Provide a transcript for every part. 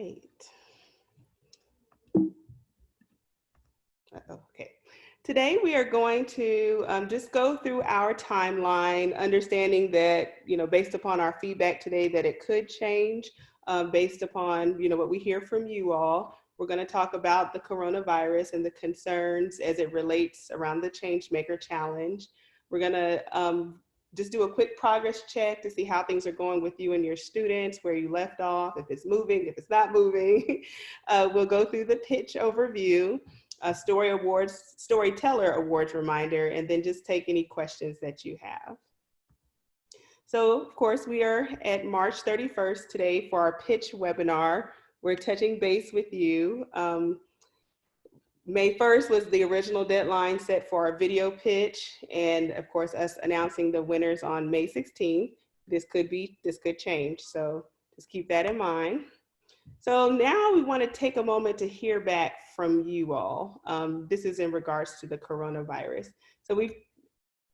right. Okay. Today we are going to just go through our timeline, understanding that, based upon our feedback today, that it could change based upon, what we hear from you all. We're going to talk about the coronavirus and the concerns as it relates around the Changemaker Challenge. We're going to just do a quick progress check to see how things are going with you and your students, where you left off, if it's moving, if it's not moving. We'll go through the pitch overview, Storyteller Awards reminder, and then just take any questions that you have. So of course, we are at March 31st today for our pitch webinar. We're touching base with you. May 1st was the original deadline set for our video pitch, and of course us announcing the winners on May 16th. This could change, so just keep that in mind. So now we want to take a moment to hear back from you all. This is in regards to the coronavirus. So we've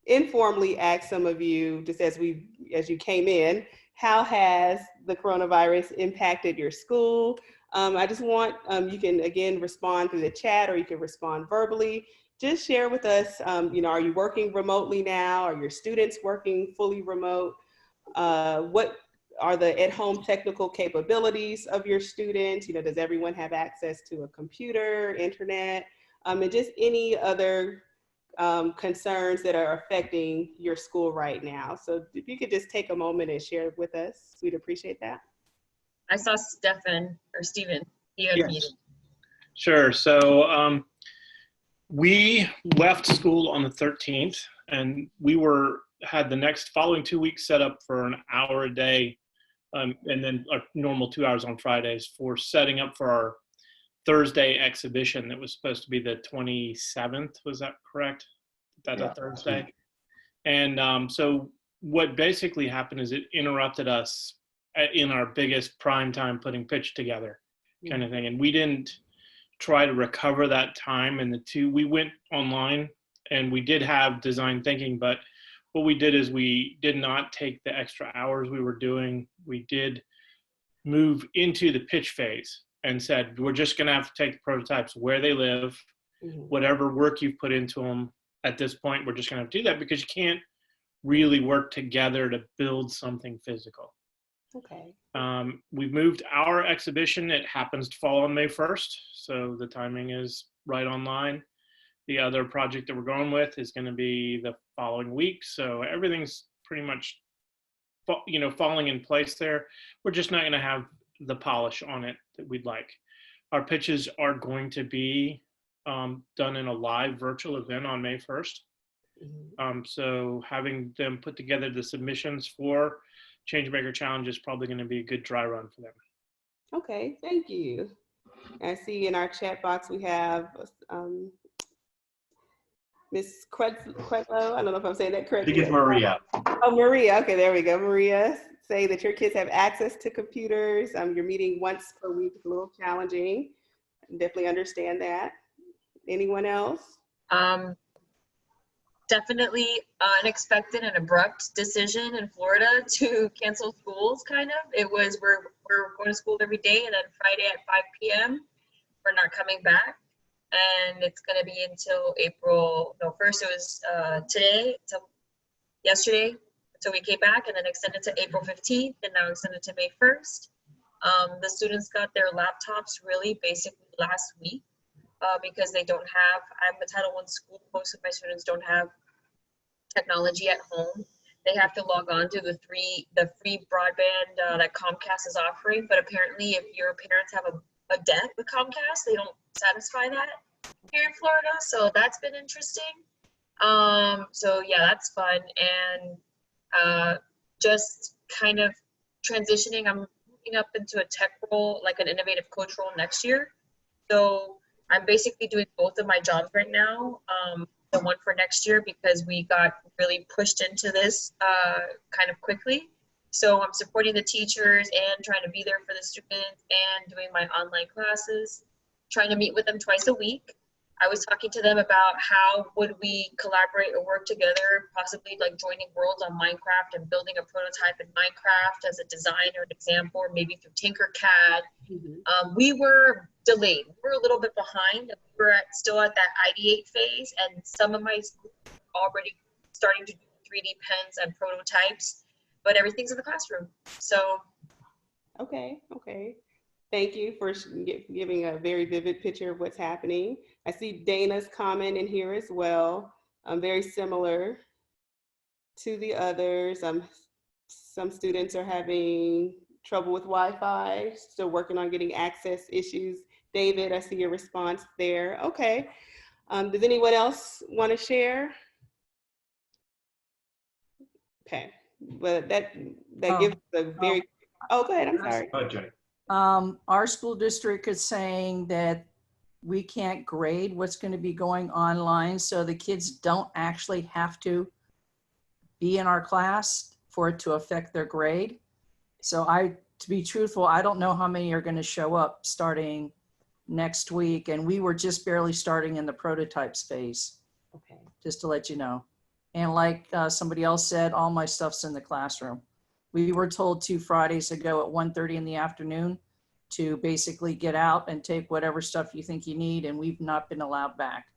informally asked some of you, just as you came in, how has the coronavirus impacted your school? I just want, you can again respond through the chat, or you can respond verbally. Just share with us, are you working remotely now? Are your students working fully remote? What are the at-home technical capabilities of your students? Does everyone have access to a computer, internet, and just any other concerns that are affecting your school right now? So if you could just take a moment and share with us, we'd appreciate that. I saw Stephen. He unmuted. Yes. Sure. So we left school on the 13th, and we had the next following 2 weeks set up for an hour a day, and then a normal 2 hours on Fridays for setting up for our Thursday exhibition that was supposed to be the 27th. Was that correct? That's a Thursday. And so what basically happened is it interrupted us in our biggest prime time putting pitch together kind of thing. And we didn't try to recover that time. And we went online, and we did have design thinking, but what we did is we did not take the extra hours we were doing. We did move into the pitch phase and said, we're just going to have to take the prototypes where they live, whatever work you've put into them. At this point, we're just going to have to do that, because you can't really work together to build something physical. Okay. We've moved our exhibition. It happens to fall on May 1st, so the timing is right on line. The other project that we're going with is going to be the following week, so everything's pretty much, falling in place there. We're just not going to have the polish on it that we'd like. Our pitches are going to be done in a live virtual event on May 1st. So having them put together the submissions for Changemaker Challenge is probably going to be a good dry run for them. Okay, thank you. I see in our chat box we have Miss Credlow. I don't know if I'm saying that correctly. I think it's Maria. Oh, Maria. Okay, there we go. Maria, say that your kids have access to computers. You're meeting once per week. It's a little challenging. Definitely understand that. Anyone else? Definitely unexpected and abrupt decision in Florida to cancel schools, kind of. It was, we're going to school every day, and then Friday at 5 p.m. we're not coming back. And it's going to be until first it was today, till yesterday, until we came back, and then extended to April 15th, and now extended to May 1st. The students got their laptops really basically last week. Because they don't have, I'm a Title I school, most of my students don't have technology at home. They have to log on to the free broadband that Comcast is offering, but apparently if your parents have a debt with Comcast, they don't satisfy that here in Florida, so that's been interesting. So yeah, that's fun, and just kind of transitioning, I'm moving up into a tech role, like an innovative coach role next year. So I'm basically doing both of my jobs right now, the one for next year, because we got really pushed into this kind of quickly. So I'm supporting the teachers and trying to be there for the students and doing my online classes, trying to meet with them twice a week. I was talking to them about how would we collaborate or work together, possibly like joining worlds on Minecraft and building a prototype in Minecraft as a design or an example, or maybe through Tinkercad. We were delayed. We were a little bit behind. We were still at that ideate phase, and some of my schools were already starting to do 3D pens and prototypes, but everything's in the classroom. So. Okay. Thank you for giving a very vivid picture of what's happening. I see Dana's comment in here as well. Very similar to the others. Some students are having trouble with Wi-Fi, still working on getting access issues. David, I see your response there. Okay. Does anyone else want to share? Okay, but that gives a very, go ahead, I'm sorry. Okay. Our school district is saying that we can't grade what's going to be going online, so the kids don't actually have to be in our class for it to affect their grade. So to be truthful, I don't know how many are going to show up starting next week, and we were just barely starting in the prototypes phase. Okay. Just to let you know. And like somebody else said, all my stuff's in the classroom. We were told 2 Fridays ago at 1:30 in the afternoon to basically get out and take whatever stuff you think you need, and we've not been allowed back.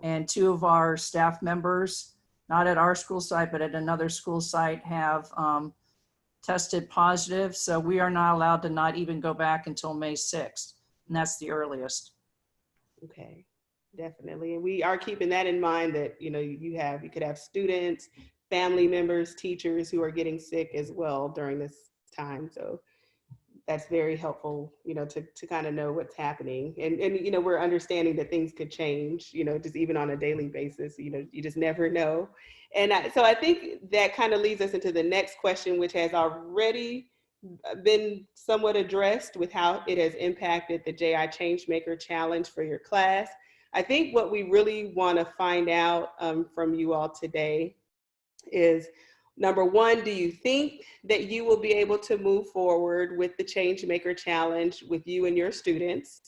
And 2 of our staff members, not at our school site, but at another school site, have tested positive. So we are not allowed to not even go back until May 6th. And that's the earliest. Okay, definitely. And we are keeping that in mind that, you could have students, family members, teachers who are getting sick as well during this time. So that's very helpful, to kind of know what's happening. And, we're understanding that things could change, just even on a daily basis, you just never know. And so I think that kind of leads us into the next question, which has already been somewhat addressed with how it has impacted the JI Changemaker Challenge for your class. I think what we really want to find out from you all today is, number one, do you think that you will be able to move forward with the Changemaker Challenge with you and your students?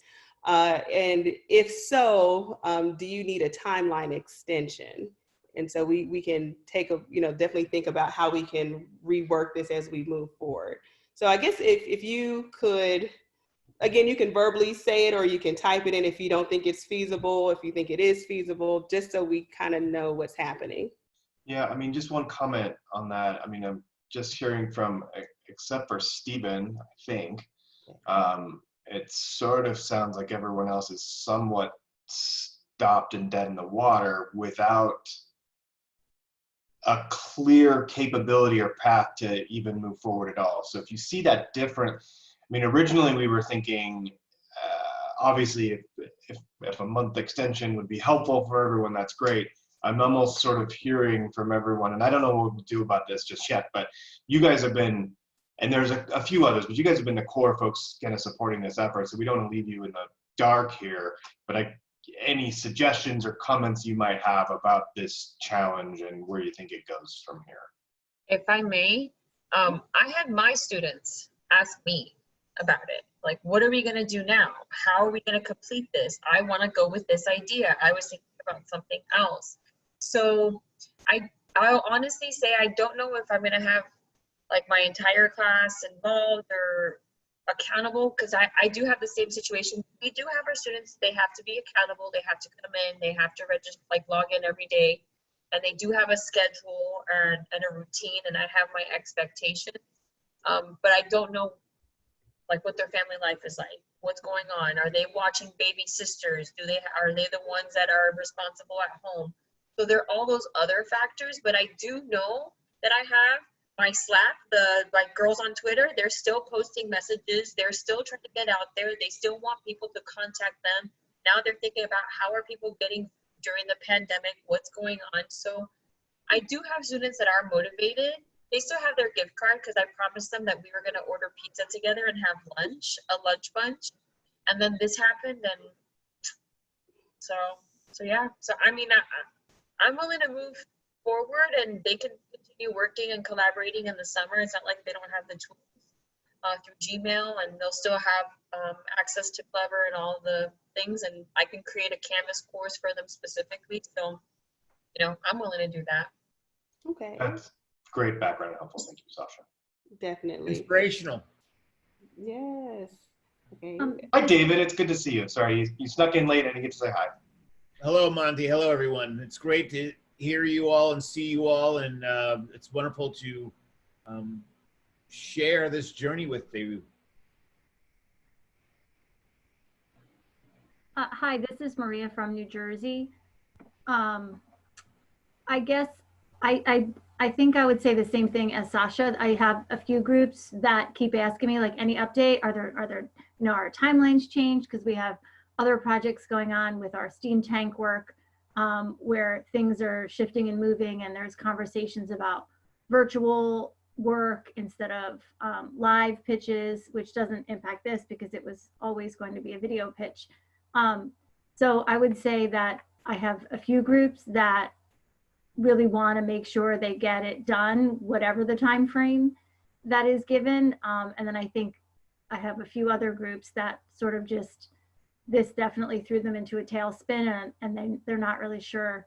And if so, do you need a timeline extension? And so we can definitely think about how we can rework this as we move forward. So I guess if you could, again, you can verbally say it or you can type it in if you don't think it's feasible, if you think it is feasible, just so we kind of know what's happening. Yeah, I mean, just one comment on that. I mean, I'm just hearing from, except for Stephen, I think, it sort of sounds like everyone else is somewhat stopped and dead in the water without a clear capability or path to even move forward at all. So if you see that different, I mean, originally we were thinking, obviously, if a month extension would be helpful for everyone, that's great. I'm almost sort of hearing from everyone, and I don't know what we'll do about this just yet, but you guys have been, and there's a few others, but you guys have been the core folks kind of supporting this effort, so we don't want to leave you in the dark here, but any suggestions or comments you might have about this challenge and where you think it goes from here? If I may, I had my students ask me about it. Like, what are we going to do now? How are we going to complete this? I want to go with this idea. I was thinking about something else. So I'll honestly say I don't know if I'm going to have like my entire class involved or accountable, because I do have the same situation. We do have our students, they have to be accountable, they have to come in, they have to register, like log in every day, and they do have a schedule and a routine, and I have my expectations, but I don't know like what their family life is like, what's going on. Are they watching baby sisters? Are they the ones that are responsible at home? So there are all those other factors, but I do know that I have my Slack, the girls on Twitter, they're still posting messages. They're still trying to get out there. They still want people to contact them. Now they're thinking about how are people getting during the pandemic, what's going on. So I do have students that are motivated. They still have their gift card because I promised them that we were going to order pizza together and have lunch, a lunch bunch. And then this happened. And so yeah. So, I mean, I'm willing to move forward and they can continue working and collaborating in the summer. It's not like they don't have the tools through Gmail, and they'll still have access to Clever and all the things, and I can create a Canvas course for them specifically. So, you know, I'm willing to do that. Okay, That's great background and helpful. Thank you, Sasha. definitely. Inspirational. Yes. Okay. Hi, David. It's good to see you. Sorry, you snuck in late. I didn't get to say hi. Hello, Monty. Hello, everyone. It's great to hear you all and see you all, and it's wonderful to share this journey with you. Hi, this is Maria from New Jersey. I guess I think I would say the same thing as Sasha. I have a few groups that keep asking me like, any update? Are there you know, our timelines changed? Because we have other projects going on with our steam tank work, where things are shifting and moving, and there's conversations about virtual work instead of live pitches, which doesn't impact this because it was always going to be a video pitch. So I would say that I have a few groups that really want to make sure they get it done, whatever the time frame that is given. And then I think I have a few other groups that sort of just, this definitely threw them into a tailspin, and then they're not really sure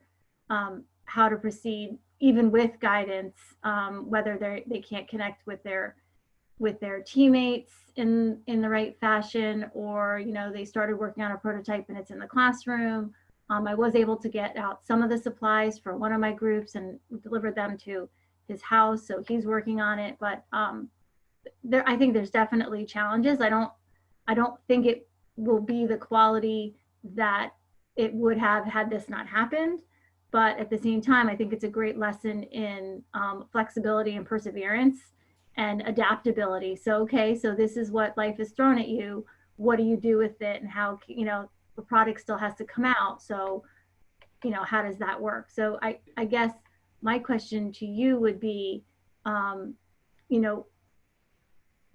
how to proceed, even with guidance, whether they can't connect with their teammates in the right fashion, or, you know, they started working on a prototype and it's in the classroom. I was able to get out some of the supplies for one of my groups and delivered them to his house, so he's working on it. But I think there's definitely challenges. I don't think it will be the quality that it would have had this not happened. But at the same time, I think it's a great lesson in flexibility and perseverance and adaptability. So, okay, so this is what life has thrown at you. What do you do with it? And how, you know, the product still has to come out. So, you know, how does that work? So I guess my question to you would be, you know,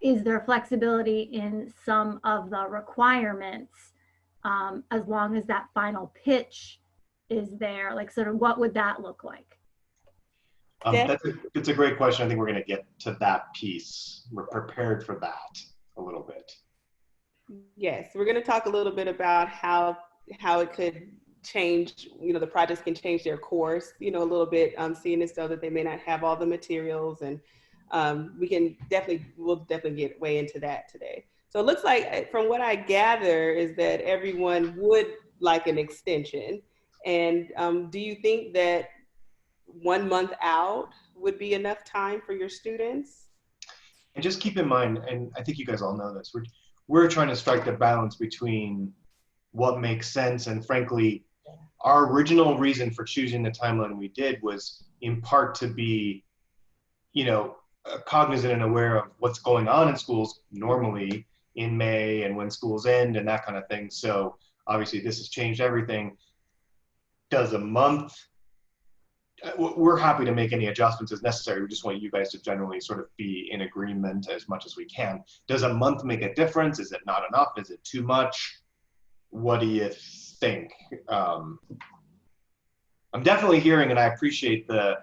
is there flexibility in some of the requirements, as long as that final pitch is there? Like, sort of what would that look like? It's a great question. I think we're going to get to that piece. We're prepared for that a little bit. Yes, we're going to talk a little bit about how it could change, you know, the projects can change their course, you know, a little bit, seeing as though that they may not have all the materials, and we'll definitely get way into that today. So it looks like, from what I gather, is that everyone would like an extension. And do you think that 1 month out would be enough time for your students? And just keep in mind, and I think you guys all know this, we're trying to strike the balance between what makes sense, and frankly, our original reason for choosing the timeline we did was in part to be, you know, cognizant and aware of what's going on in schools normally in May and when schools end and that kind of thing. So obviously this has changed everything. Does a month, we're happy to make any adjustments as necessary. We just want you guys to generally sort of be in agreement as much as we can. Does a month make a difference? Is it not enough? Is it too much? What do you think? I'm definitely hearing, and I appreciate the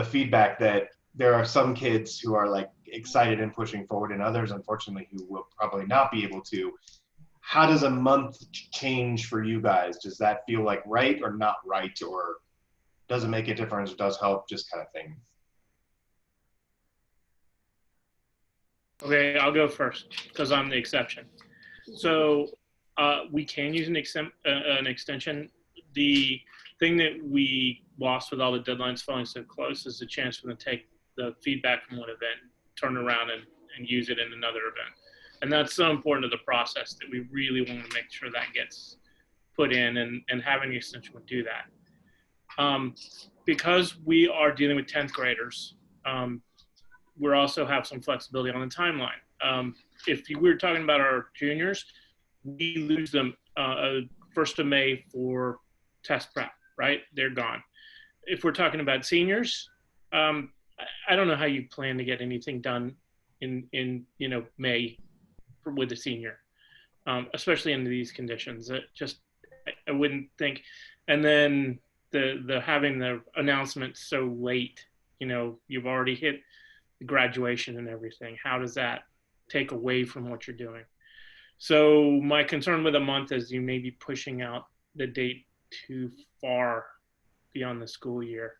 feedback, that there are some kids who are like excited and pushing forward, and others, unfortunately, who will probably not be able to. How does a month change for you guys? Does that feel like right or not right, or does it make a difference, or does help, just kind of thing? Okay, I'll go first because I'm the exception. So we can use an extension. The thing that we lost with all the deadlines falling so close is the chance for them to take the feedback from one event, turn around and use it in another event. And that's so important to the process that we really want to make sure that gets put in, and having the extension would do that. Because we are dealing with 10th graders, we also have some flexibility on the timeline. If we were talking about our juniors, we lose them 1st of May for test prep, right? They're gone. If we're talking about seniors, I don't know how you plan to get anything done in you know, May with a senior, especially under these conditions. I wouldn't think. And then the having the announcement so late, you know, you've already hit the graduation and everything. How does that take away from what you're doing? So my concern with a month is you may be pushing out the date too far beyond the school year.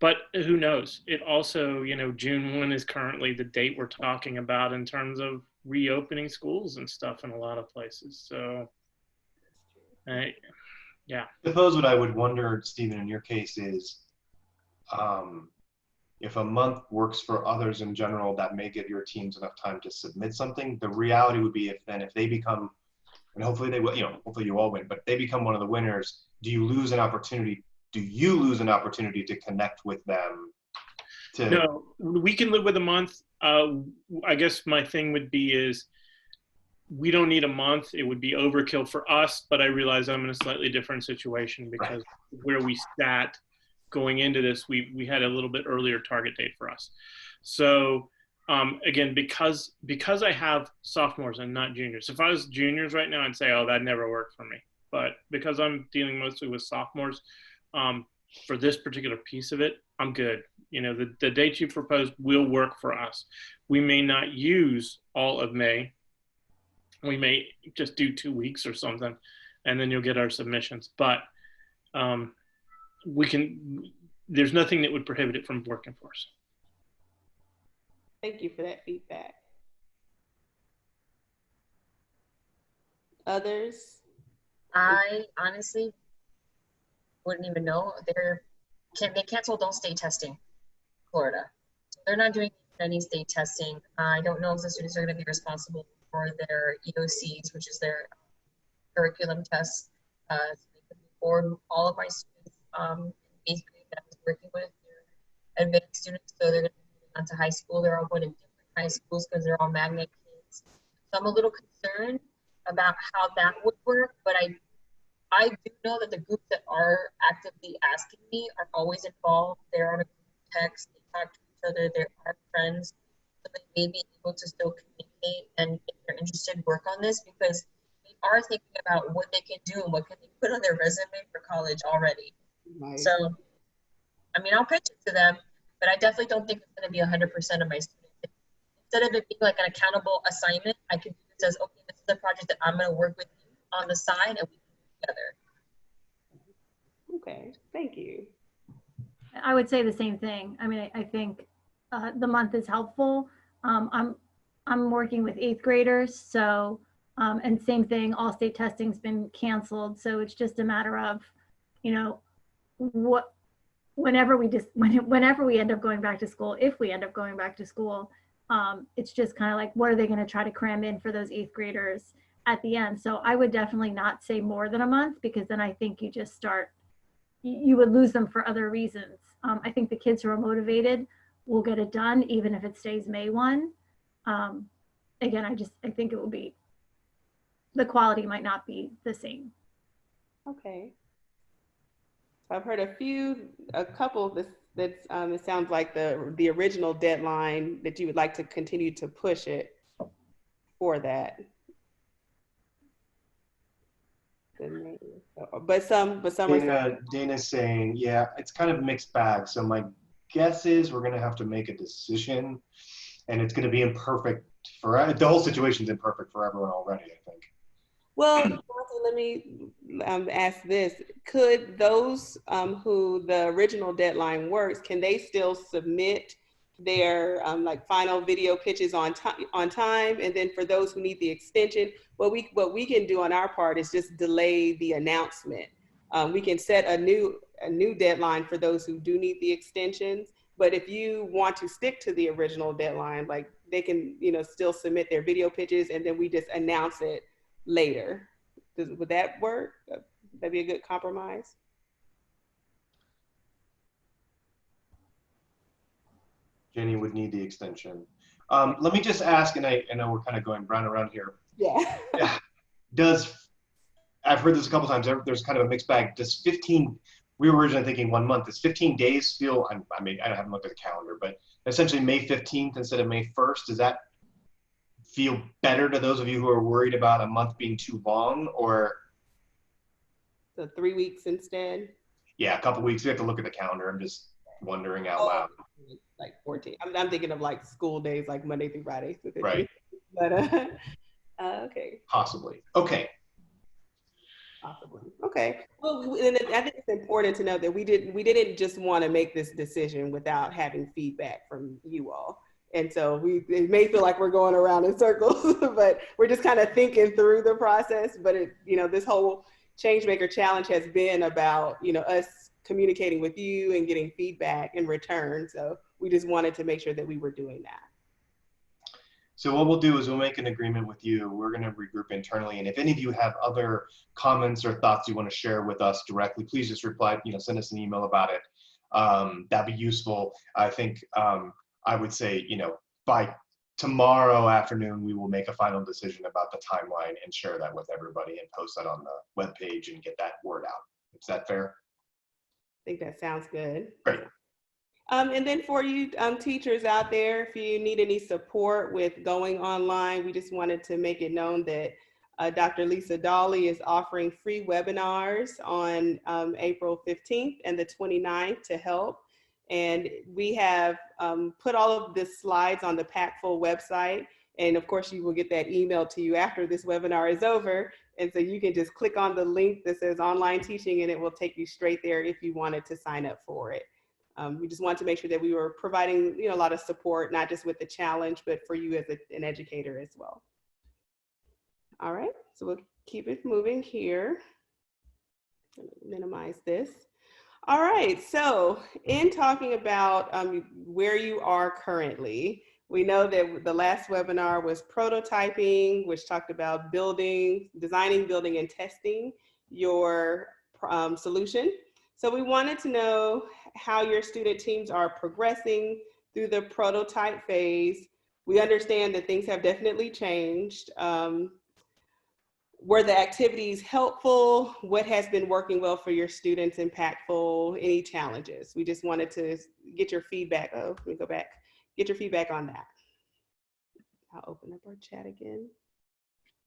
But who knows? It also, you know, June 1 is currently the date we're talking about in terms of reopening schools and stuff in a lot of places. So, yeah. I suppose what I would wonder, Stephen, in your case is, if a month works for others in general, that may give your teams enough time to submit something. The reality would be if they become, and hopefully they will, you know, hopefully you all win, but they become one of the winners, do you lose an opportunity to connect with them? No, we can live with a month. I guess my thing would be is we don't need a month. It would be overkill for us, but I realize I'm in a slightly different situation because where we sat going into this, we had a little bit earlier target date for us. So again, because I have sophomores and not juniors. If I was juniors right now, I'd say, oh, that never worked for me. But because I'm dealing mostly with sophomores, for this particular piece of it, I'm good. You know, the date you proposed will work for us. We may not use all of May. We may just do 2 weeks or something, and then you'll get our submissions. But there's nothing that would prohibit it from working for us. Thank you for that feedback. Others? I honestly wouldn't even know. They canceled all state testing, Florida. So they're not doing any state testing. I don't know if the students are going to be responsible for their EOCs, which is their curriculum tests. For all of my students in 8th grade that I was working with, they're advanced students, so they're going to be moving on to high school. They're all going to different high schools because they're all magnet kids. So I'm a little concerned about how that would work, but I do know that the groups that are actively asking me are always involved. They're on a text, they talk to each other, they are friends, so they may be able to still communicate and if they're interested, work on this because they are thinking about what they can do and what can they put on their resume for college already. Nice. So, I mean, I'll pitch it to them, but I definitely don't think it's going to be 100% of my students. Instead of it being like an accountable assignment, I can do this as, okay, this is a project that I'm going to work with you on the side and we can do it together. Okay, thank you. I would say the same thing. I mean, I think the month is helpful. I'm working with 8th graders, so and same thing. All state testing's been canceled, so it's just a matter of, you know, whenever we end up going back to school, if we end up going back to school, it's just kind of like, what are they going to try to cram in for those 8th graders at the end? So I would definitely not say more than a month because then I think you just start. You would lose them for other reasons. I think the kids who are motivated will get it done, even if it stays May 1. Again, I think it will be, the quality might not be the same. Okay. I've heard a couple of this, it sounds like the original deadline that you would like to continue to push it for that. But some Dana's saying, yeah, it's kind of a mixed bag. So my guess is we're going to have to make a decision and it's going to be imperfect for, the whole situation's imperfect for everyone already, I think. Well, let me ask this. Could those who the original deadline works, can they still submit their like final video pitches on time? And then for those who need the extension, what we can do on our part is just delay the announcement. We can set a new deadline for those who do need the extensions. But if you want to stick to the original deadline, like they can, you know, still submit their video pitches and then we just announce it later. Would that work? That'd be a good compromise. Jenny would need the extension. Let me just ask, and I know we're kind of going round and round here. Yeah. I've heard this a couple times, there's kind of a mixed bag. Does 15, we were originally thinking 1 month, does 15 days feel, I mean, I haven't looked at the calendar, but essentially May 15th instead of May 1st, does that feel better to those of you who are worried about a month being too long, or? So 3 weeks instead? Yeah, a couple weeks. We have to look at the calendar. I'm just wondering out loud. Like 14. I'm thinking of like school days, like Monday through Friday. So right. But okay. Possibly. Okay. Possibly. Okay. Well, and I think it's important to know that we didn't just want to make this decision without having feedback from you all. And so it may feel like we're going around in circles, but we're just kind of thinking through the process. But this whole Changemaker Challenge has been about, us communicating with you and getting feedback in return. So we just wanted to make sure that we were doing that. So what we'll do is we'll make an agreement with you. We're going to regroup internally. And if any of you have other comments or thoughts you want to share with us directly, please just reply, send us an email about it. That'd be useful. I think I would say, by tomorrow afternoon, we will make a final decision about the timeline and share that with everybody and post that on the webpage and get that word out. Is that fair? I think that sounds good. Great. And then for you teachers out there, if you need any support with going online, we just wanted to make it known that Dr. Lisa Dawley is offering free webinars on April 15th and the 29th to help. And we have put all of the slides on the Packful website. And of course, you will get that email to you after this webinar is over. And so you can just click on the link that says online teaching and it will take you straight there if you wanted to sign up for it. We just wanted to make sure that we were providing, a lot of support, not just with the challenge, but for you as an educator as well. All right, so we'll keep it moving here. Minimize this. All right, so in talking about where you are currently, we know that the last webinar was prototyping, which talked about designing, building, and testing your solution. So we wanted to know how your student teams are progressing through the prototype phase. We understand that things have definitely changed. Were the activities helpful? What has been working well for your students, impactful? Any challenges? We just wanted to get your feedback. Oh, let me go back. Get your feedback on that. I'll open up our chat again.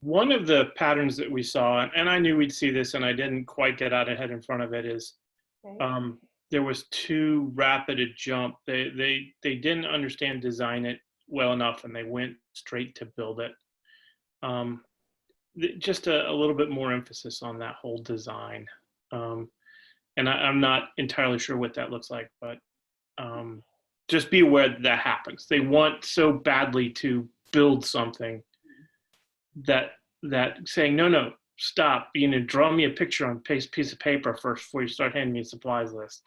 One of the patterns that we saw, and I knew we'd see this and I didn't quite get out ahead in front of it, is there was too rapid a jump. They didn't understand design it well enough and they went straight to build it. Just a little bit more emphasis on that whole design. And I'm not entirely sure what that looks like, but just be aware that happens. They want so badly to build something that saying, no, stop, draw me a picture on a piece of paper first before you start handing me a supplies list.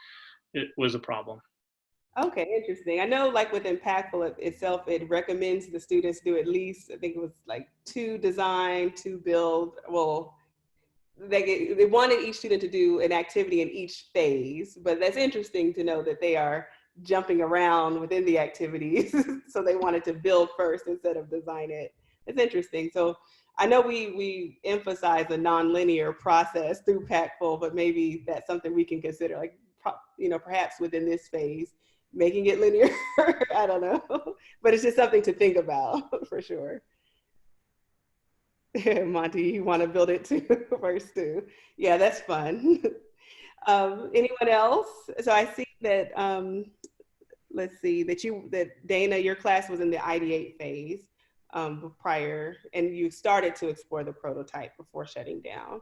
It was a problem. Okay, interesting. I know like with Impactful itself, it recommends the students do at least, I think it was like 2 design, 2 build. Well, they wanted each student to do an activity in each phase, but that's interesting to know that they are jumping around within the activities. So they wanted to build first instead of design it. It's interesting. So I know we emphasize a nonlinear process through Packful, but maybe that's something we can consider, like, perhaps within this phase, making it linear. I don't know, but it's just something to think about for sure. Monty, you want to build it too first too? Yeah, that's fun. Anyone else? So I see that, let's see, that Dana, your class was in the ideate phase prior, and you started to explore the prototype before shutting down.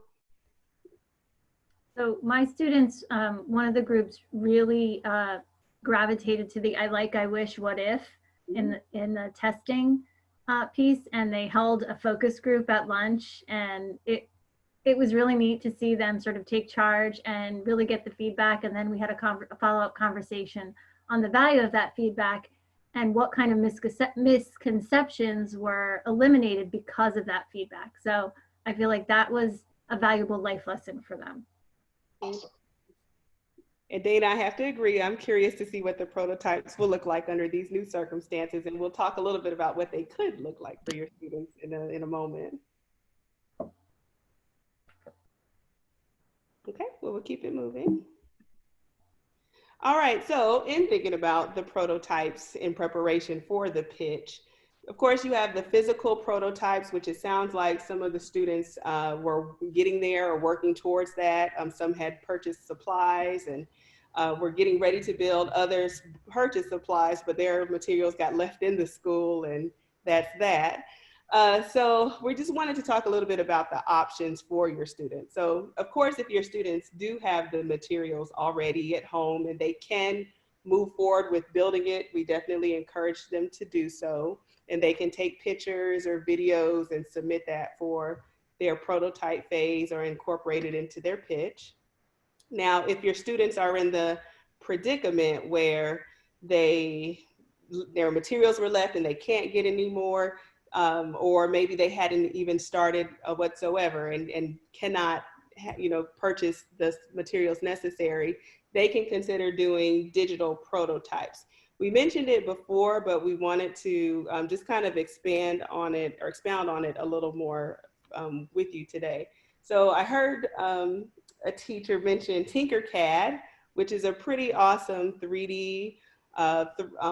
So my students, one of the groups really gravitated to the I like, I wish, what if in the testing piece, and they held a focus group at lunch, and it was really neat to see them sort of take charge and really get the feedback. And then we had a follow-up conversation on the value of that feedback and what kind of misconceptions were eliminated because of that feedback. So I feel like that was a valuable life lesson for them. Awesome. And Dana, I have to agree. I'm curious to see what the prototypes will look like under these new circumstances. And we'll talk a little bit about what they could look like for your students in a moment. Okay, well, we'll keep it moving. All right, so in thinking about the prototypes in preparation for the pitch, of course, you have the physical prototypes, which it sounds like some of the students were getting there or working towards that. Some had purchased supplies and were getting ready to build. Others purchased supplies, but their materials got left in the school, and that's that. So we just wanted to talk a little bit about the options for your students. So of course, if your students do have the materials already at home and they can move forward with building it, we definitely encourage them to do so. And they can take pictures or videos and submit that for their prototype phase or incorporate it into their pitch. Now, if your students are in the predicament where their materials were left and they can't get any more, or maybe they hadn't even started whatsoever and cannot purchase the materials necessary, they can consider doing digital prototypes. We mentioned it before, but we wanted to just kind of expand on it or expound on it a little more with you today. So I heard a teacher mention Tinkercad, which is a pretty awesome 3D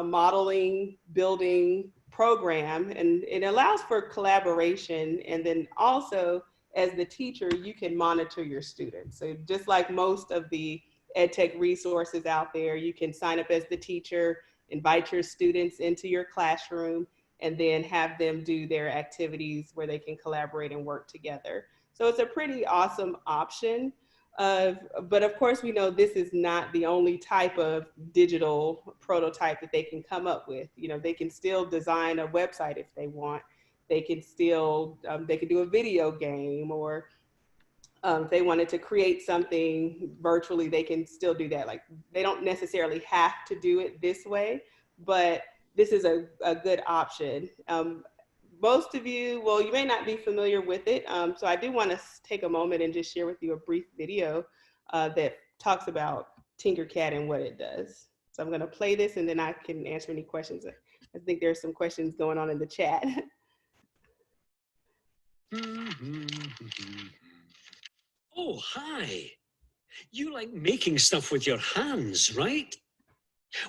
modeling, building program, and it allows for collaboration. And then also, as the teacher, you can monitor your students. So just like most of the EdTech resources out there, you can sign up as the teacher, invite your students into your classroom, and then have them do their activities where they can collaborate and work together. So it's a pretty awesome option. But of course, we know this is not the only type of digital prototype that they can come up with. They can still design a website if they want. They can still, they can do a video game, or if they wanted to create something virtually, they can still do that. Like, they don't necessarily have to do it this way, but this is a good option. Most of you, well, you may not be familiar with it. So I do want to take a moment and just share with you a brief video that talks about Tinkercad and what it does. So I'm going to play this and then I can answer any questions. I think there's some questions going on in the chat. Oh, hi. You like making stuff with your hands, right?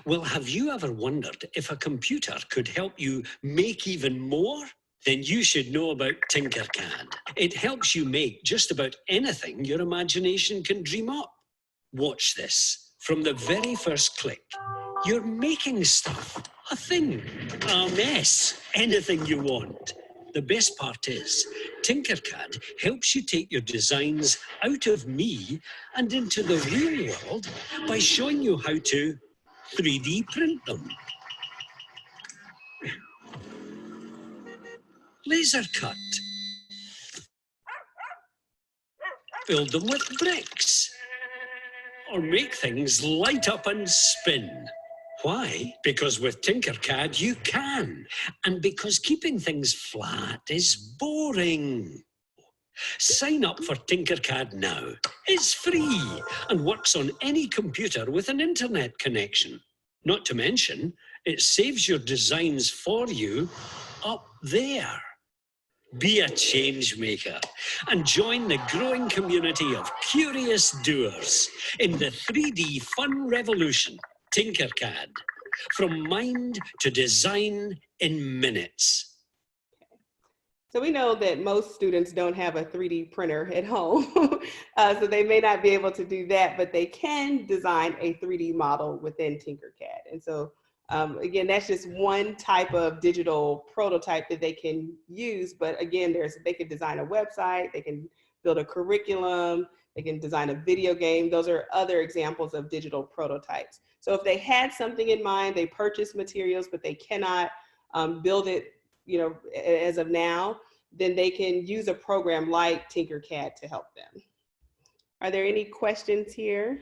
Well, have you ever wondered if a computer could help you make even more? Then you should know about Tinkercad. It helps you make just about anything your imagination can dream up. Watch this. From the very first click, you're making stuff, a thing, a mess, anything you want. The best part is, Tinkercad helps you take your designs out of me and into the real world by showing you how to 3D print them. Laser cut. Build them with bricks. Or make things light up and spin. Why? Because with Tinkercad you can. And because keeping things flat is boring. Sign up for Tinkercad now. It's free and works on any computer with an internet connection. Not to mention, it saves your designs for you up there. Be a change maker and join the growing community of curious doers in the 3D fun revolution. Tinkercad. From mind to design in minutes. So we know that most students don't have a 3D printer at home, so they may not be able to do that, but they can design a 3D model within Tinkercad. And so again, that's just one type of digital prototype that they can use. But again, they can design a website, they can build a curriculum, they can design a video game. Those are other examples of digital prototypes. So if they had something in mind, they purchased materials, but they cannot build it, as of now, then they can use a program like Tinkercad to help them. Are there any questions here?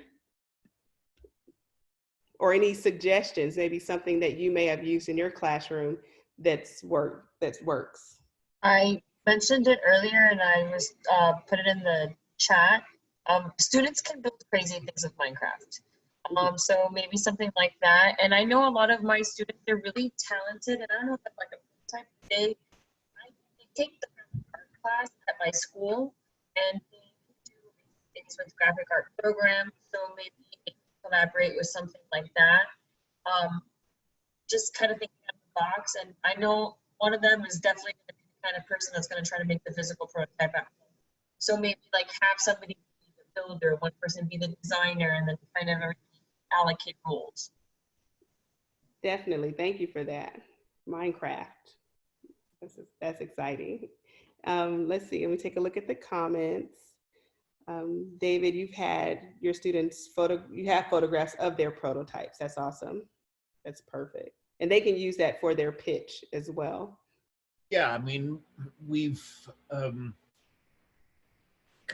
Or any suggestions, maybe something that you may have used in your classroom that works? I Mentioned it earlier and I was put it in the chat. Students can build crazy things with Minecraft. So maybe something like that. And I know a lot of my students, they're really talented, and I don't know if that's like a type they take the art class at my school and they do things with graphic art program. So maybe they can collaborate with something like that. Just kind of thinking out of the box. And I know one of them is definitely going to be the kind of person that's going to try to make the physical prototype at home. So maybe like have somebody be the builder, one person be the designer, and then kind of allocate roles. Definitely, thank you for that. Minecraft, That's exciting. Let's see, let me take a look at the comments. David, you've had your students you have photographs of their prototypes. That's awesome. That's perfect. And they can use that for their pitch as well. Yeah, I mean, we've come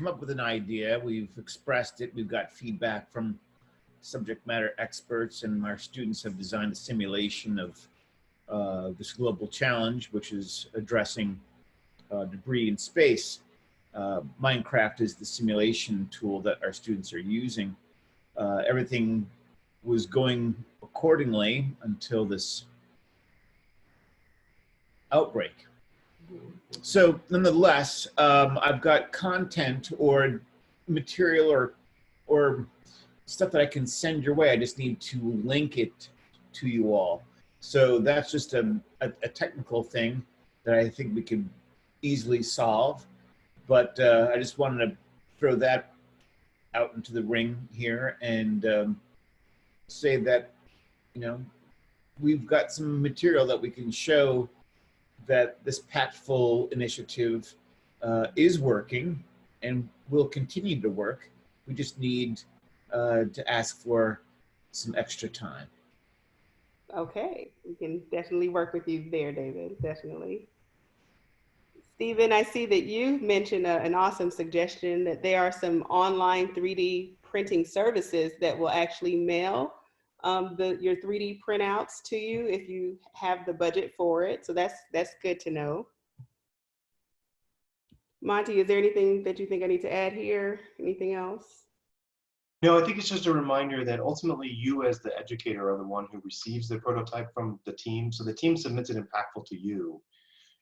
up with an idea, we've expressed it, we've got feedback from subject matter experts, and our students have designed a simulation of this global challenge, which is addressing debris in space. Minecraft is the simulation tool that our students are using. Everything was going accordingly until this outbreak. So nonetheless, I've got content or material or stuff that I can send your way. I just need to link it to you all. So that's just a technical thing that I think we could easily solve. But I just wanted to throw that out into the ring here and say that, you know, we've got some material that we can show that this Patful initiative is working and will continue to work. We just need to ask for some extra time. Okay, we can definitely work with you there, David, definitely. Stephen, I see that you mentioned an awesome suggestion that there are some online 3D printing services that will actually mail your 3D printouts to you if you have the budget for it. So that's good to know. Monty, is there anything that you think I need to add here? Anything else? No, I think it's just a reminder that ultimately you as the educator are the one who receives the prototype from the team. So the team submits it impactful to you.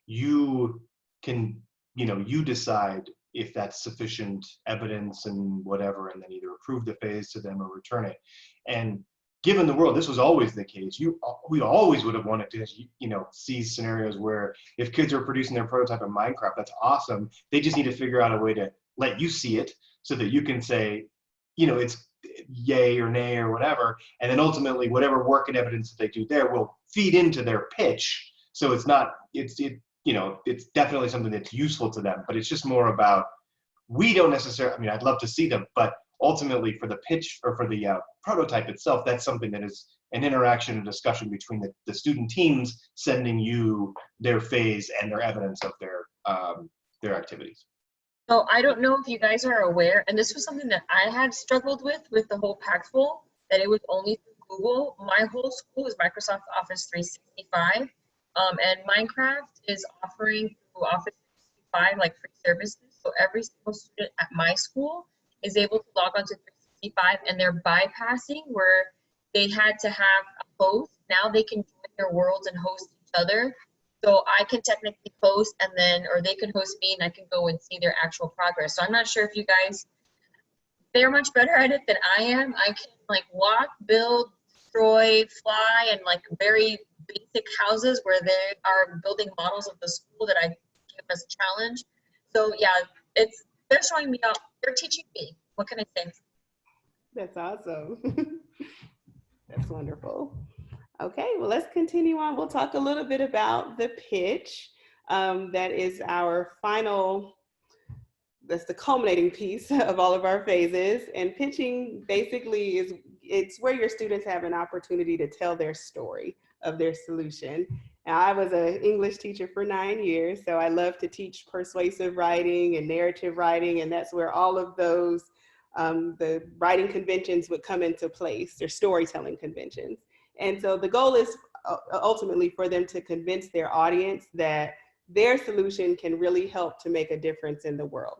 You can, you decide if that's sufficient evidence and whatever, and then either approve the phase to them or return it. And given the world, this was always the case. We always would have wanted to, see scenarios where if kids are producing their prototype in Minecraft, that's awesome. They just need to figure out a way to let you see it so that you can say, it's yay or nay or whatever. And then ultimately, whatever work and evidence that they do there will feed into their pitch. So it's not, it's definitely something that's useful to them, but it's just more about, we don't necessarily, I'd love to see them, but ultimately for the pitch or for the prototype itself, that's something that is an interaction and discussion between the student teams sending you their phase and their evidence of their activities. So I don't know if you guys are aware, and this was something that I had struggled with the whole Pactful, that it was only through Google. My whole school is Microsoft Office 365, and Minecraft is offering through Office 365 like free services. So every single student at my school is able to log on to 365, and they're bypassing where they had to have a host. Now they can join their worlds and host each other. So I can technically post and then, or they can host me and I can go and see their actual progress. So I'm not sure if you guys, they're much better at it than I am. I can like walk, build, destroy, fly, and like very basic houses where they are building models of the school that I give as a challenge. So yeah, they're showing me up, they're teaching me. What can I say? That's awesome. That's wonderful. Okay, well, let's continue on. We'll talk a little bit about the pitch. That is our final, that's the culminating piece of all of our phases. And pitching basically it's where your students have an opportunity to tell their story of their solution. Now, I was an English teacher for 9 years, so I love to teach persuasive writing and narrative writing, and that's where all of those, the writing conventions would come into place, their storytelling conventions. And so the goal is ultimately for them to convince their audience that their solution can really help to make a difference in the world.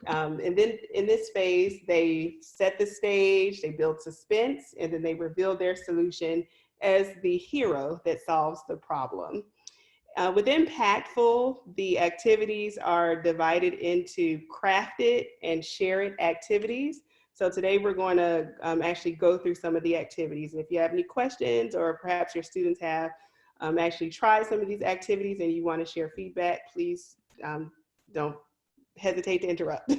And then in this phase, they set the stage, they build suspense, and then they reveal their solution as the hero that solves the problem. Within Pactful, the activities are divided into craft it and share it activities. So today we're going to actually go through some of the activities. And if you have any questions or perhaps your students have actually tried some of these activities and you want to share feedback, please don't hesitate to interrupt.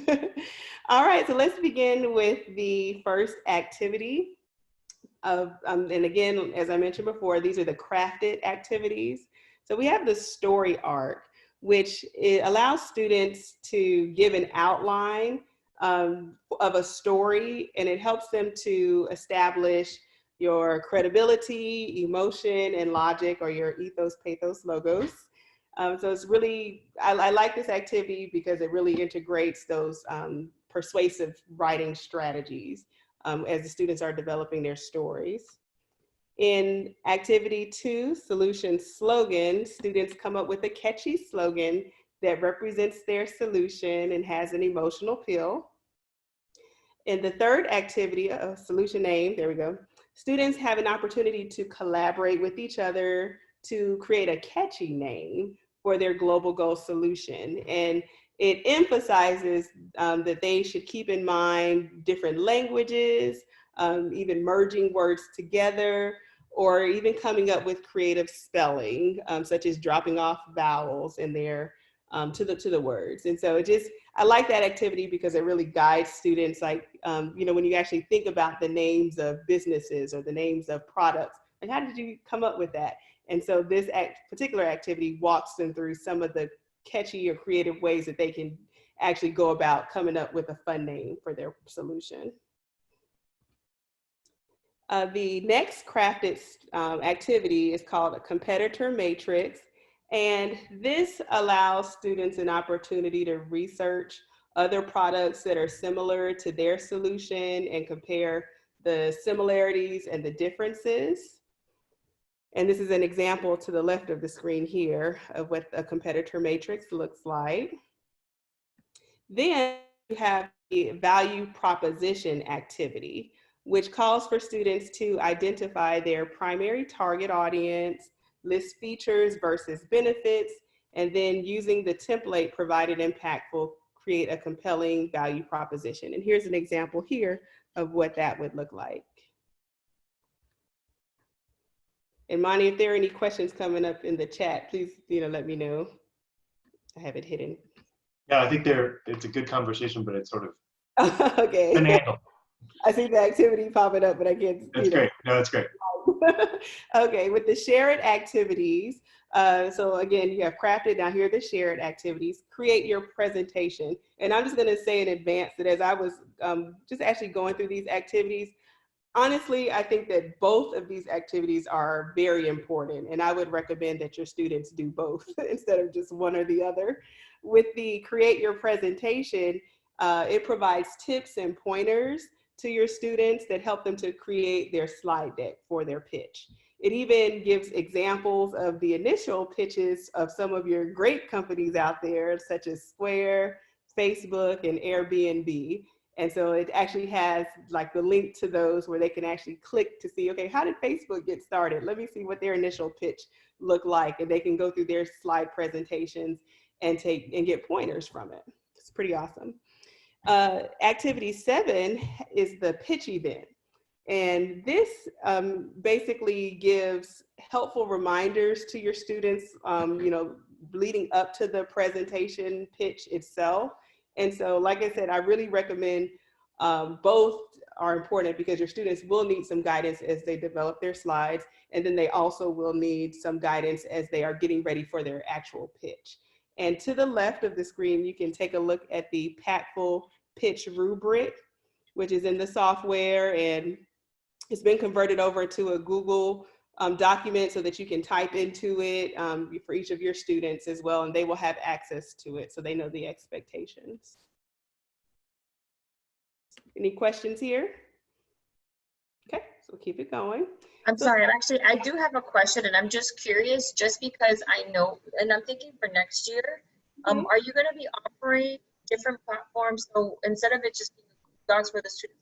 All right, so let's begin with the first activity. And again, as I mentioned before, these are the crafted activities. So we have the story arc. which it allows students to give an outline of a story, and it helps them to establish your credibility, emotion, and logic, or your ethos, pathos, logos. So it's really, I like this activity because it really integrates those persuasive writing strategies as the students are developing their stories. In activity 2, solution slogan, students come up with a catchy slogan that represents their solution and has an emotional appeal. In the third activity, solution name, there we go, students have an opportunity to collaborate with each other to create a catchy name for their global goal solution. And it emphasizes that they should keep in mind different languages, even merging words together, or even coming up with creative spelling, such as dropping off vowels in there to the words. And so I like that activity because it really guides students, like, when you actually think about the names of businesses or the names of products, like, how did you come up with that? And so this particular activity walks them through some of the catchy or creative ways that they can actually go about coming up with a fun name for their solution. The next crafted activity is called a competitor matrix. And this allows students an opportunity to research other products that are similar to their solution and compare the similarities and the differences. And this is an example to the left of the screen here of what a competitor matrix looks like. Then you have the value proposition activity, which calls for students to identify their primary target audience, list features versus benefits, and then using the template provided in Impactful, create a compelling value proposition. And here's an example here of what that would look like. And Monty, if there are any questions coming up in the chat, please let me know. I have it hidden. Yeah, I think it's a good conversation, but it's sort of okay. financial. I see the activity popping up, but I can't. That's great. No, that's great. Okay, with the shared activities, so again, you have crafted, now here are the shared activities, create your presentation. And I'm just gonna say in advance that as I was just actually going through these activities, honestly, I think that both of these activities are very important, and I would recommend that your students do both instead of just one or the other. With the create your presentation, it provides tips and pointers to your students that help them to create their slide deck for their pitch. It even gives examples of the initial pitches of some of your great companies out there, such as Square, Facebook, and Airbnb. And so it actually has like the link to those where they can actually click to see, okay, how did Facebook get started? Let me see what their initial pitch looked like. And they can go through their slide presentations and get pointers from it. It's pretty awesome. Activity 7 is the pitch event. And this basically gives helpful reminders to your students, leading up to the presentation pitch itself. And so, like I said, I really recommend both are important because your students will need some guidance as they develop their slides. And then they also will need some guidance as they are getting ready for their actual pitch. And to the left of the screen, you can take a look at the Impactful Pitch rubric, which is in the software, and it's been converted over to a Google document so that you can type into it for each of your students as well, and they will have access to it so they know the expectations. Any questions here? Okay, so keep it going. I'm sorry, I do have a question, and I'm just curious, just because I know, and I'm thinking for next year, are you going to be offering different platforms? So instead of it just being docs where the students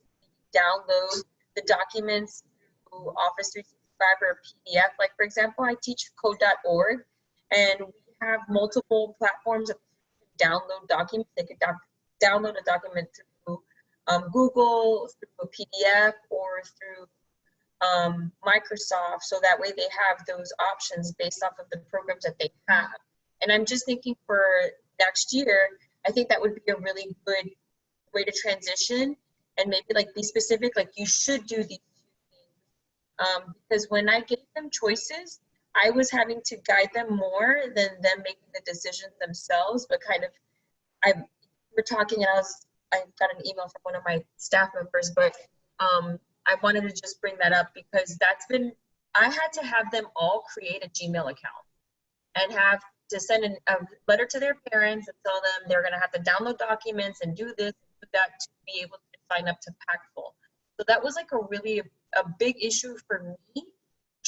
download the documents through Office 365 or PDF, like for example, I teach code.org, and we have multiple platforms that download documents. They could download a document through Google, through a PDF, or through Microsoft, so that way they have those options based off of the programs that they have. And I'm just thinking for next year, I think that would be a really good way to transition and maybe like be specific, like you should do these two things. Because when I gave them choices, I was having to guide them more than them making the decisions themselves, but kind of, we're talking and I got an email from one of my staff members, but I wanted to just bring that up because I had to have them all create a Gmail account and have to send a letter to their parents and tell them they're going to have to download documents and do this and do that to be able to sign up to Packful. So that was like a big issue for me,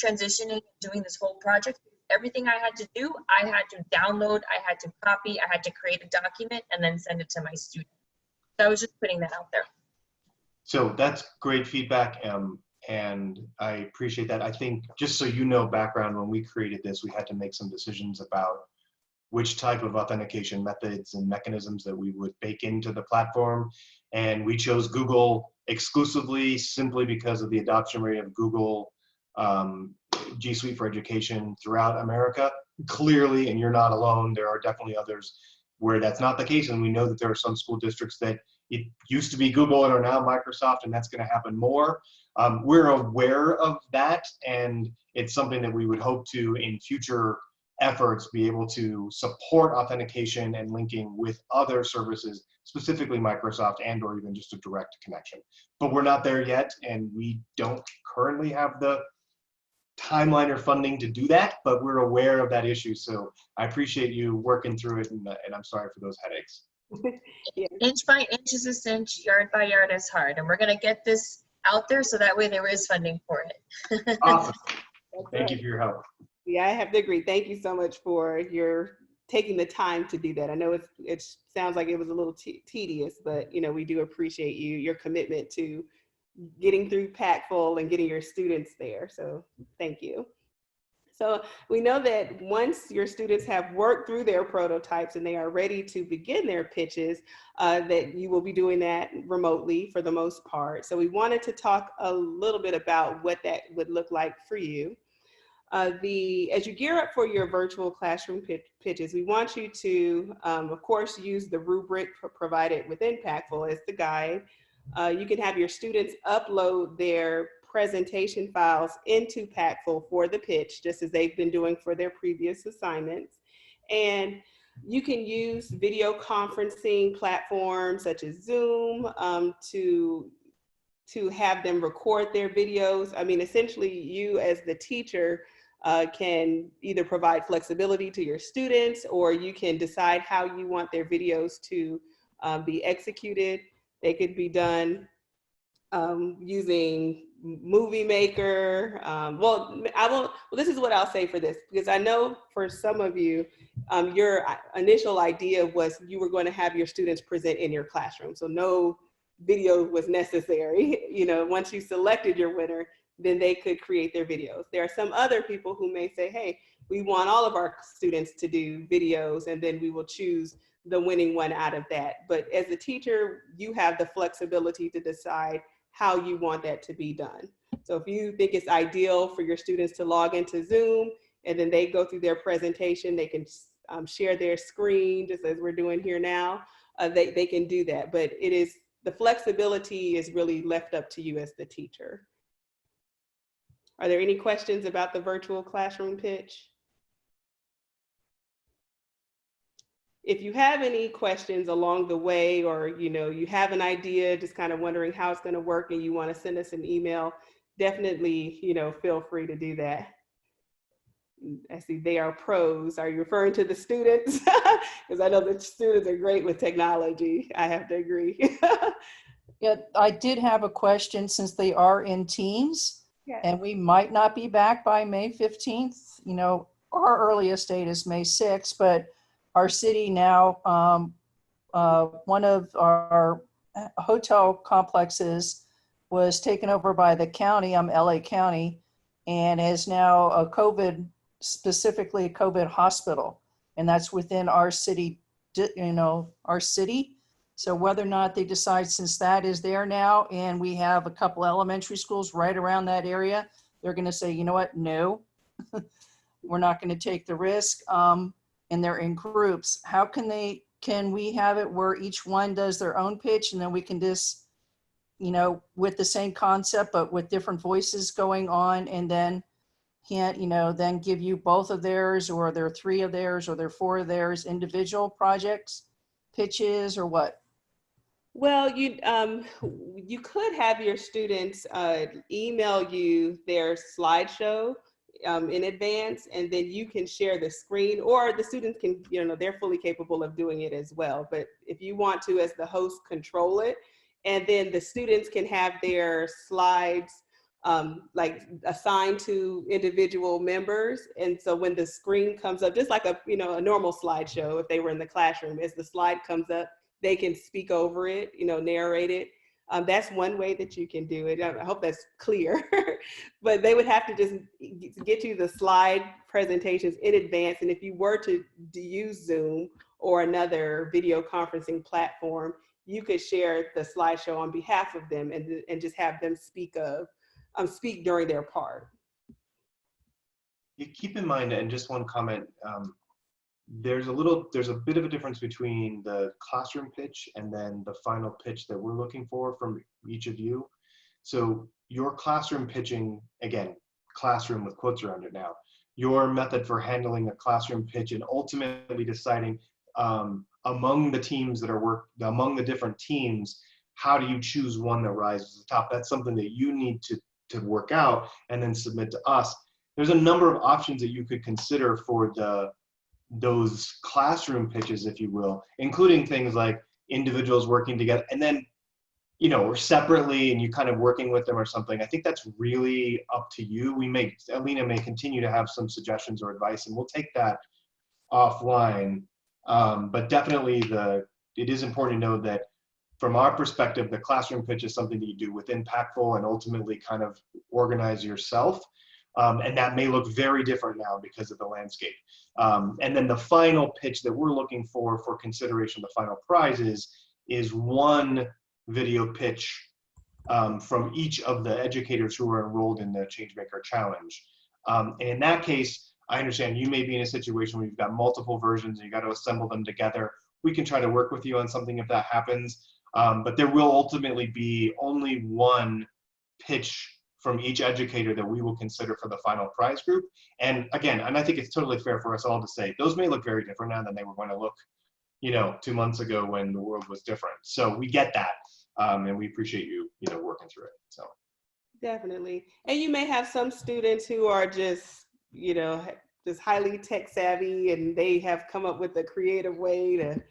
transitioning and doing this whole project. Everything I had to do, I had to download, I had to copy, I had to create a document and then send it to my student. So I was just putting that out there. So that's great feedback, and I appreciate that. I think, just so you know background, when we created this, we had to make some decisions about which type of authentication methods and mechanisms that we would bake into the platform. And we chose Google exclusively simply because of the adoption rate of Google G Suite for Education throughout America. Clearly, and you're not alone, there are definitely others where that's not the case. And we know that there are some school districts that it used to be Google and are now Microsoft, and that's going to happen more. We're aware of that, and it's something that we would hope to, in future efforts, be able to support authentication and linking with other services, specifically Microsoft, and or even just a direct connection. But we're not there yet, and we don't currently have the timeline or funding to do that, but we're aware of that issue. So I appreciate you working through it, and I'm sorry for those headaches. Yeah. Inch by inch is a cinch, yard by yard is hard. And we're going to get this out there so that way there is funding for it. Awesome. That's Thank right. you for your help. Yeah, I have to agree. Thank you so much for your taking the time to do that. I know it sounds like it was a little tedious, but we do appreciate your commitment to getting through Packful and getting your students there. So thank you. So we know that once your students have worked through their prototypes and they are ready to begin their pitches, that you will be doing that remotely for the most part. So we wanted to talk a little bit about what that would look like for you. As you gear up for your virtual classroom pitches, we want you to, of course, use the rubric provided within Packful as the guide. You can have your students upload their presentation files into Packful for the pitch, just as they've been doing for their previous assignments. And you can use video conferencing platforms such as Zoom to have them record their videos. I mean, essentially, you as the teacher can either provide flexibility to your students, or you can decide how you want their videos to be executed. They could be done using Movie Maker. This is what I'll say for this, because I know for some of you, your initial idea was you were going to have your students present in your classroom. So no video was necessary. Once you selected your winner, then they could create their videos. There are some other people who may say, hey, we want all of our students to do videos, and then we will choose the winning one out of that. But as a teacher, you have the flexibility to decide how you want that to be done. So if you think it's ideal for your students to log into Zoom and then they go through their presentation, they can share their screen just as we're doing here now, they can do that. But the flexibility is really left up to you as the teacher. Are there any questions about the virtual classroom pitch? If you have any questions along the way, or you have an idea, just kind of wondering how it's going to work, and you want to send us an email, definitely feel free to do that. I see they are pros. Are you referring to the students? Because I know the students are great with technology. I have to agree. Yeah, I did have a question, since they are in teams. Yeah. And we might not be back by May 15th. Our earliest date is May 6th, but our city now, one of our hotel complexes was taken over by the county, LA County, and is now specifically a COVID hospital. And that's within our city, our city. So whether or not they decide, since that is there now, and we have a couple elementary schools right around that area, they're going to say, you know what, no, we're not going to take the risk. And they're in groups. How can we have it where each one does their own pitch, and then we can just, with the same concept, but with different voices going on, and then can't, then give you both of theirs, or their 3 of theirs, or their 4 of theirs, individual projects, pitches, or what? Well, you could have your students email you their slideshow in advance, and then you can share the screen, or the students can, they're fully capable of doing it as well. But if you want to, as the host, control it, and then the students can have their slides like assigned to individual members. And so when the screen comes up, just like a normal slideshow, if they were in the classroom, as the slide comes up, they can speak over it, narrate it. That's one way that you can do it. I hope that's clear. But they would have to just get you the slide presentations in advance. And if you were to use Zoom or another video conferencing platform, you could share the slideshow on behalf of them and just have them speak during their part. You keep in mind, and just one comment, there's a bit of a difference between the classroom pitch and then the final pitch that we're looking for from each of you. So your classroom pitching, again, classroom with quotes around it now, your method for handling a classroom pitch and ultimately deciding among the teams among the different teams, how do you choose one that rises to the top? That's something that you need to work out and then submit to us. There's a number of options that you could consider for those classroom pitches, if you will, including things like individuals working together and then, or separately and you kind of working with them or something. I think that's really up to you. Alina may continue to have some suggestions or advice, and we'll take that offline. But definitely it is important to know that from our perspective, the classroom pitch is something that you do with Impactful and ultimately kind of organize yourself. And that may look very different now because of the landscape. And then the final pitch that we're looking for consideration of the final prize is one video pitch from each of the educators who are enrolled in the Changemaker Challenge. And in that case, I understand you may be in a situation where you've got multiple versions and you got to assemble them together. We can try to work with you on something if that happens. But there will ultimately be only one pitch from each educator that we will consider for the final prize group. And again, and I think it's totally fair for us all to say, those may look very different now than they were going to look, 2 months ago when the world was different. So we get that. And we appreciate you, working through it, so. Definitely. And you may have some students who are just, just highly tech savvy, and they have come up with a creative way to,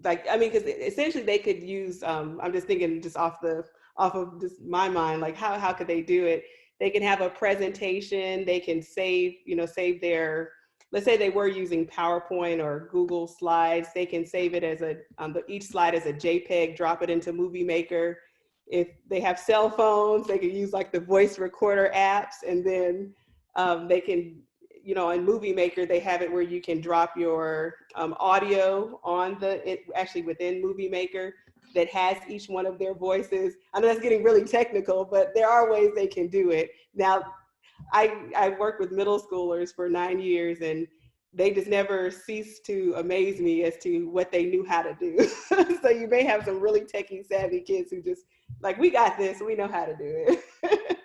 because essentially they could use, I'm just thinking just off of just my mind, like how could they do it? They can have a presentation, they can save their, let's say they were using PowerPoint or Google Slides, they can save it as each slide as a JPEG, drop it into Movie Maker. If they have cell phones, they can use like the voice recorder apps, and then they can, in Movie Maker, they have it where you can drop your audio on actually within Movie Maker that has each one of their voices. I know that's getting really technical, but there are ways they can do it. Now, I worked with middle schoolers for 9 years, and they just never ceased to amaze me as to what they knew how to do. So you may have some really techie savvy kids who just like, we got this, we know how to do it.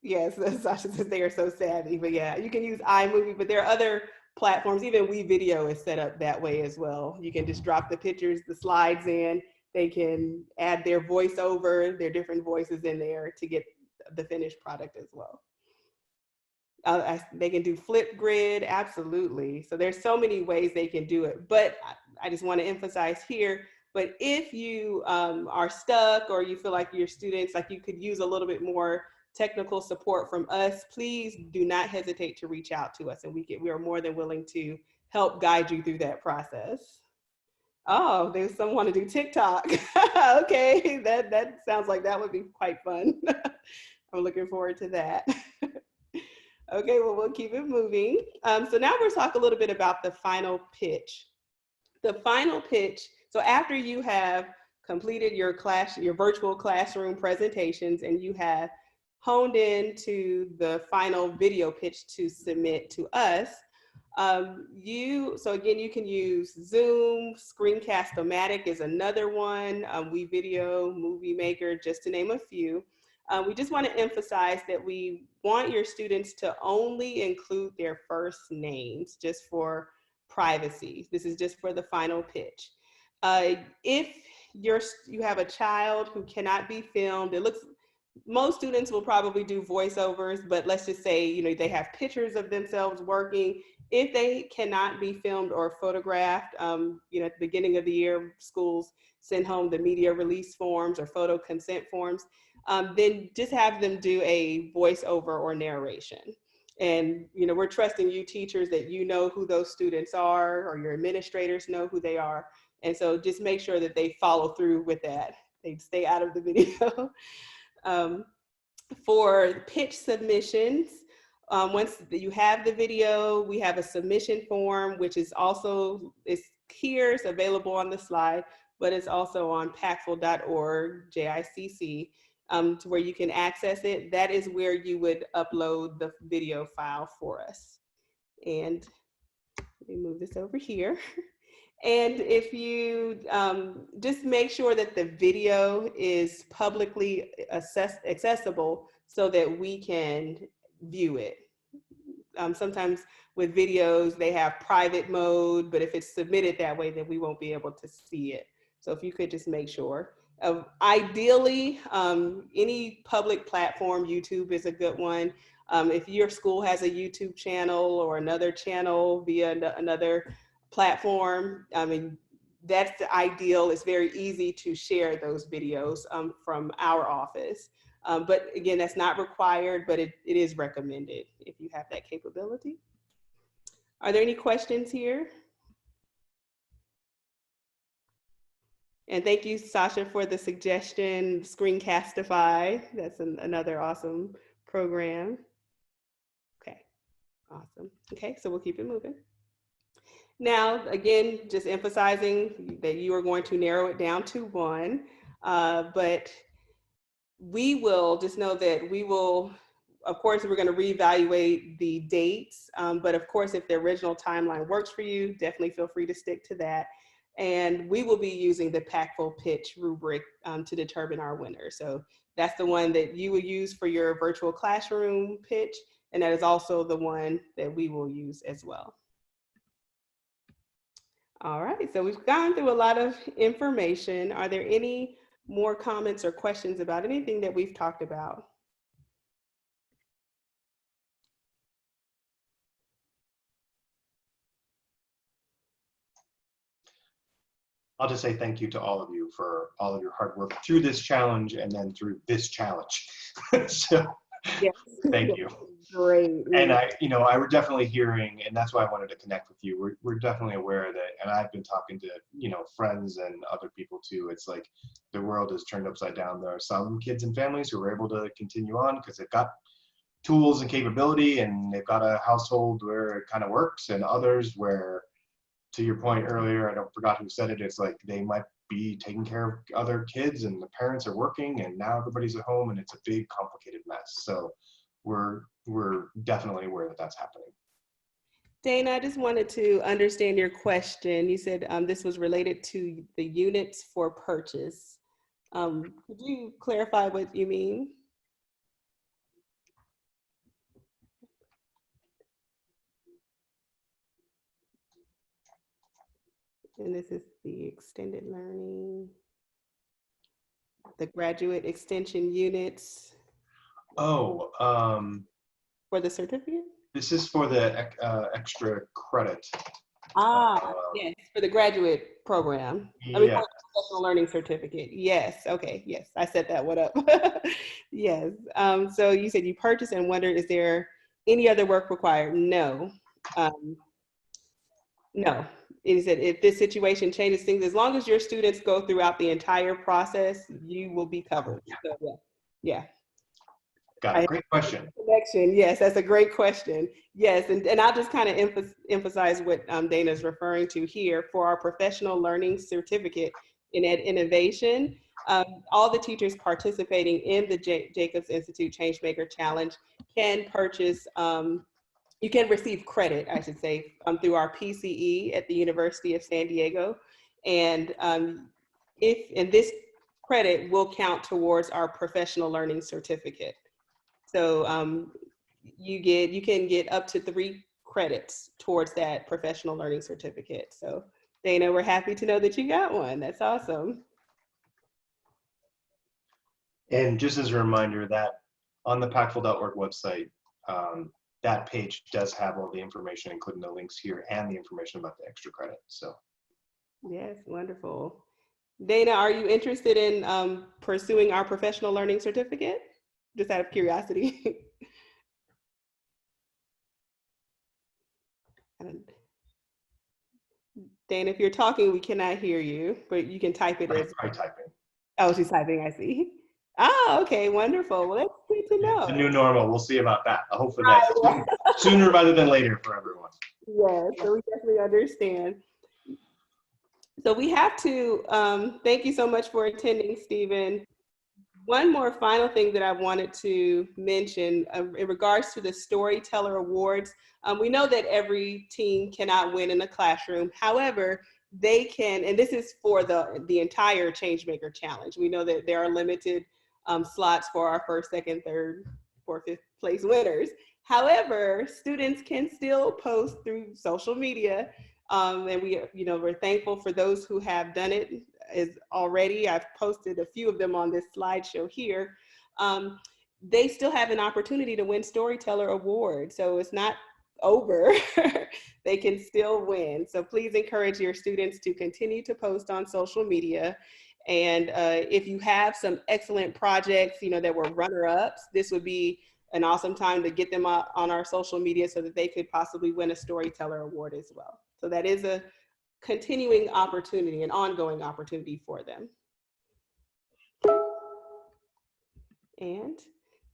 Yes, Sasha says they are so savvy, but yeah, you can use iMovie, but there are other platforms, even WeVideo is set up that way as well. You can just drop the pictures, the slides in, they can add their voiceover, their different voices in there to get the finished product as well. They can do Flipgrid, absolutely. So there's so many ways they can do it, but I just want to emphasize here, but if you are stuck or you feel like your students, like you could use a little bit more technical support from us, please do not hesitate to reach out to us, and we are more than willing to help guide you through that process. Oh, there's someone to do TikTok. Okay, that sounds like that would be quite fun. I'm looking forward to that. Okay, well, we'll keep it moving. So now we're talking a little bit about the final pitch. The final pitch, so after you have completed your virtual classroom presentations and you have honed in to the final video pitch to submit to us, so again, you can use Zoom, Screencast-O-Matic is another one, WeVideo, Movie Maker, just to name a few. We just want to emphasize that we want your students to only include their first names just for privacy. This is just for the final pitch. If you have a child who cannot be filmed, most students will probably do voiceovers, but let's just say, they have pictures of themselves working. If they cannot be filmed or photographed, at the beginning of the year, schools send home the media release forms or photo consent forms, then just have them do a voiceover or narration. And, we're trusting you teachers that you know who those students are, or your administrators know who they are. And so just make sure that they follow through with that. They stay out of the video. For pitch submissions, once you have the video, we have a submission form, which is also, it's here, it's available on the slide, but it's also on pactful.org, JICC, to where you can access it. That is where you would upload the video file for us. And let me move this over here. And if you just make sure that the video is publicly accessible so that we can view it. Sometimes with videos, they have private mode, but if it's submitted that way, then we won't be able to see it. So if you could just make sure. Ideally, any public platform, YouTube is a good one. If your school has a YouTube channel or another channel via another platform, that's the ideal. It's very easy to share those videos from our office. But again, that's not required, but it is recommended if you have that capability. Are there any questions here? And thank you, Sasha, for the suggestion, Screencastify. That's another awesome program. Okay, awesome. Okay, so we'll keep it moving. Now, again, just emphasizing that you are going to narrow it down to one, but we will just know that we will, of course, we're going to reevaluate the dates, but of course, if the original timeline works for you, definitely feel free to stick to that. And we will be using the Pactful Pitch rubric to determine our winner. So that's the one that you will use for your virtual classroom pitch, and that is also the one that we will use as well. All right, so we've gone through a lot of information. Are there any more comments or questions about anything that we've talked about? I'll just say thank you to all of you for all of your hard work through this challenge and then through this challenge. So Yes. thank you. Great. And I were definitely hearing, and that's why I wanted to connect with you. We're definitely aware that, and I've been talking to, friends and other people too. It's like the world is turned upside down. There are some kids and families who are able to continue on because they've got tools and capability and they've got a household where it kind of works, and others where, to your point earlier, I forgot who said it, it's like they might be taking care of other kids and the parents are working and now everybody's at home and it's a big complicated mess. So we're definitely aware that that's happening. Dana, I just wanted to understand your question. You said this was related to the units for purchase. Could you clarify what you mean? And this is the extended learning, the graduate extension units. Oh, for the certificate? this is for the extra credit. Yes, for the graduate program. Yeah. I mean, for the professional learning certificate. Yes, okay, yes, I set that one up. Yes, so you said you purchased and wondered, is there any other work required? No. No, it said if this situation changes things, as long as your students go throughout the entire process, you will be covered. So, yeah. Got it. Great question. Connection. Yes, that's a great question. Yes, and I'll just kind of emphasize what Dana is referring to here. For our professional learning certificate in Ed Innovation, all the teachers participating in the Jacobs Institute Changemaker Challenge can purchase, you can receive credit, I should say, through our PCE at the University of San Diego. And if in this credit will count towards our professional learning certificate. So you can get up to 3 credits towards that professional learning certificate. So Dana, we're happy to know that you got one. That's awesome. And just as a reminder that on the Packful.org website, that page does have all the information, including the links here and the information about the extra credit. So yes, wonderful. Dana, are you interested in pursuing our professional learning certificate? Just out of curiosity. Dana, if you're talking, we cannot hear you, but you can type it as. I'm typing. Oh, she's typing, I see. Ah, okay, wonderful. Well, that's good to know. It's a new normal. We'll see about that. Hopefully that's sooner rather than later for everyone. Yes, so we definitely understand. So we have to, thank you so much for attending, Stephen. One more final thing that I wanted to mention in regards to the Storyteller Awards. We know that every team cannot win in a classroom. However, they can, and this is for the entire Changemaker Challenge. We know that there are limited slots for our first, second, third, fourth, fifth place winners. However, students can still post through social media, and we're thankful for those who have done it already. I've posted a few of them on this slideshow here. They still have an opportunity to win Storyteller Awards, so it's not over. They can still win. So please encourage your students to continue to post on social media. And if you have some excellent projects, that were runner-ups, this would be an awesome time to get them on our social media so that they could possibly win a Storyteller Award as well. So that is a continuing opportunity, an ongoing opportunity for them. And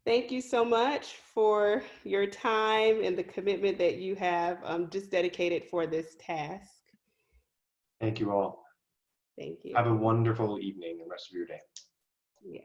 thank you so much for your time and the commitment that you have just dedicated for this task. Thank you all. Thank you. Have a wonderful evening and rest of your day. Yeah.